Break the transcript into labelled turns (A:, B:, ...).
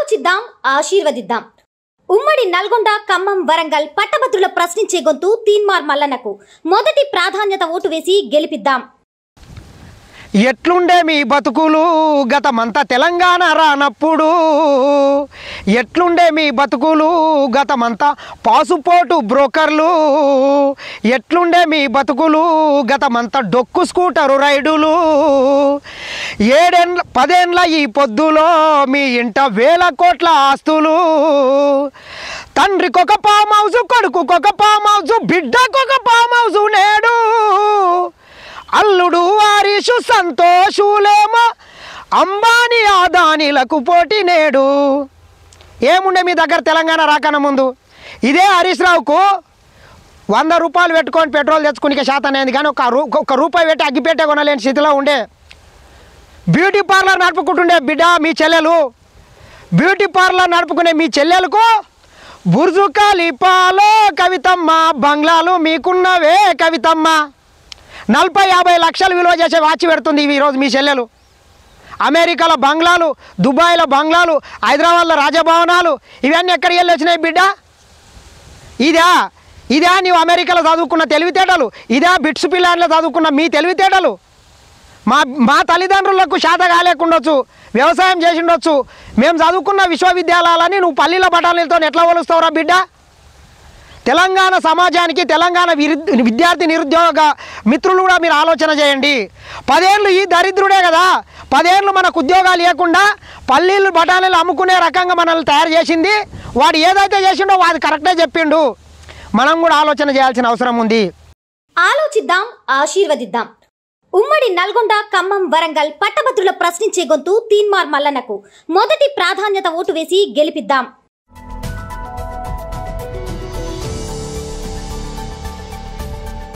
A: ఆలోచిద్దాం, ఆశీర్వదిద్దాం. ఉమ్మడి నల్గొండ, ఖమ్మం, వరంగల్ పట్టభద్రుల ప్రశ్నించే గొంతు తీన్మార్ మల్లన్నకు మొదటి ప్రాధాన్యత ఓటు వేసి గెలిపిద్దాం.
B: ఎట్లుండే మీ బతుకులు గతమంతా తెలంగాణ రానప్పుడు, ఎట్లుండే మీ బతుకులు గతమంతా పాసుపోటు బ్రోకర్లు, ఎట్లుండే మీ బతుకులు గతమంతా డొక్కు స్కూటరు రైడులు, 10 ఈ పొద్దులో మీ ఇంట 1000 కోట్ల ఆస్తులు, తండ్రికొక ఫామ్ హౌస్, కొడుకుకొక ఫామ్ హౌస్, బిడ్డకొక ఫామ్ హౌస్ నేడు, అల్లుడు వారీషు సంతోషులేమో అంబానీ ఆదానీలకు పోటీ నేడు. ఏముండే మీ దగ్గర తెలంగాణ రాకన ముందు? ఇదే హరీష్ రావుకు 100 రూపాయలు పెట్టుకొని పెట్రోల్ తెచ్చుకునే శాతం అయింది, కానీ ఒక రూపాయి పెట్టి అగ్గిపెట్టే కొనలేని స్థితిలో ఉండే. బ్యూటీ పార్లర్ నడుపుకుంటుండే బిడ్డ మీ చెల్లెలు, బ్యూటీ పార్లర్ నడుపుకునే మీ చెల్లెలకు బుర్జు ఖలీఫాలో కవితమ్మ బంగ్లాలు మీకున్నవే కవితమ్మ. 40-50 లక్షలు విలువ చేసే వాచి పెడుతుంది ఈరోజు మీ చెల్లెలు. అమెరికాలో బంగ్లాలు, దుబాయ్లో బంగ్లాలు, హైదరాబాద్లో రాజభవనాలు, ఇవన్నీ ఎక్కడికి వెళ్ళి వచ్చినాయి బిడ్డ? ఇదా నీవు అమెరికాలో చదువుకున్న తెలివితేటలు? ఇదా బిట్స్ పిల్లాన్లో చదువుకున్న మీ తెలివితేటలు? మా తల్లిదండ్రులకు శాత కాలేకుండొచ్చు, వ్యవసాయం చేసి ఉండొచ్చు, మేము చదువుకున్న విశ్వవిద్యాలయాలని నువ్వు పల్లీల బఠానీలతో ఎట్లా పోలుస్తావురా బిడ్డ? తెలంగాణ సమాజానికి, తెలంగాణ విద్యార్థి నిరుద్యోగ మిత్రులు కూడా మీరు ఆలోచన చేయండి. 10 ఏళ్ళు ఈ దరిద్రుడే కదా, 10 ఏళ్ళు మనకు ఉద్యోగాలు లేకుండా పల్లీలు బఠానీలు అమ్ముకునే రకంగా మనల్ని తయారు చేసింది. వాడు ఏదైతే చేసిండో వాడు కరెక్టే చెప్పిండు. మనం కూడా ఆలోచన చేయాల్సిన అవసరం ఉంది.
A: ఆలోచిద్దాం, ఆశీర్వదిద్దాం. ఉమ్మడి నల్గొండ, ఖమ్మం, వరంగల్ పట్టభద్రుల ప్రశ్నించే గొంతు తీన్మార్ మల్లన్నకు మొదటి ప్రాధాన్యత ఓటు వేసి గెలిపిద్దాం.